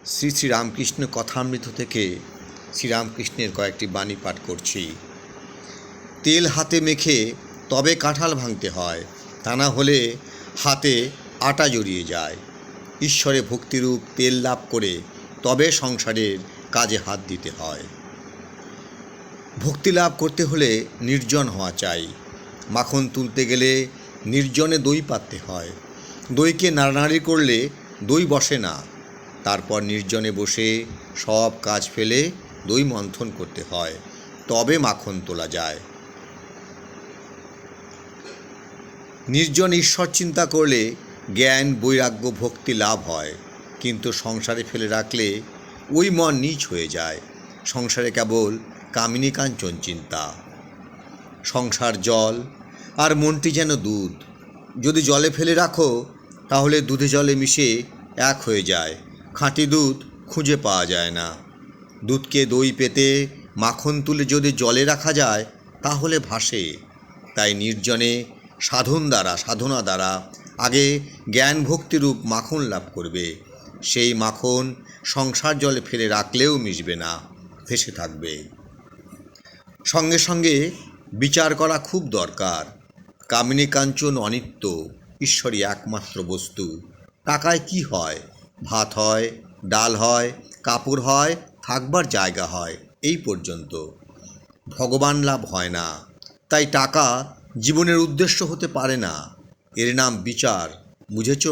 শ্রী শ্রী রামকৃষ্ণ কথামৃত থেকে শ্রীরামকৃষ্ণের কয়েকটি বাণী পাঠ করছি। তেল হাতে মেখে তবে কাঁঠাল ভাঙতে হয়, তা না হলে হাতে আটা জড়িয়ে যায়। ঈশ্বরে ভক্তিরূপ তেল লাভ করে তবে সংসারের কাজে হাত দিতে হয়। ভক্তি লাভ করতে হলে নির্জন হওয়া চাই। মাখন তুলতে গেলে নির্জনে দই পাততে হয়। দইকে নাড়ানাড়ি করলে দই বসে না। তারপর নির্জনে বসে সব কাজ ফেলে দই মন্থন করতে হয়, তবে মাখন তোলা যায়। নির্জন ঈশ্বর চিন্তা করলে জ্ঞান, বৈরাগ্য, ভক্তি লাভ হয়। কিন্তু সংসারে ফেলে রাখলে ওই মন নীচ হয়ে যায়। সংসারে কেবল কামিনী কাঞ্চন চিন্তা। সংসার জল আর মনটি যেন দুধ। যদি জলে ফেলে রাখো তাহলে দুধে জলে মিশে এক হয়ে যায়। খাঁটি দুধ খুঁজে পাওয়া যায় না। দুধকে দই পেতে মাখন তুলে যদি জলে রাখা যায় তাহলে ভাসে। তাই নির্জনে সাধনা দ্বারা আগে জ্ঞান ভক্তিরূপ মাখন লাভ করবে। সেই মাখন সংসার জলে ফেলে রাখলেও মিশবে না, ভেসে থাকবে। সঙ্গে সঙ্গে বিচার করা খুব দরকার। কামিনী কাঞ্চন অনিত্য, ঈশ্বরই একমাত্র বস্তু। টাকায় কি হয়? ভাত হয়, ডাল হয়, কাপড় হয়, থাকবার জায়গা হয়, এই পর্যন্ত। ভগবান লাভ হয় না। তাই টাকা জীবনের উদ্দেশ্য হতে পারে না। এর নাম বিচার, বুঝেছ?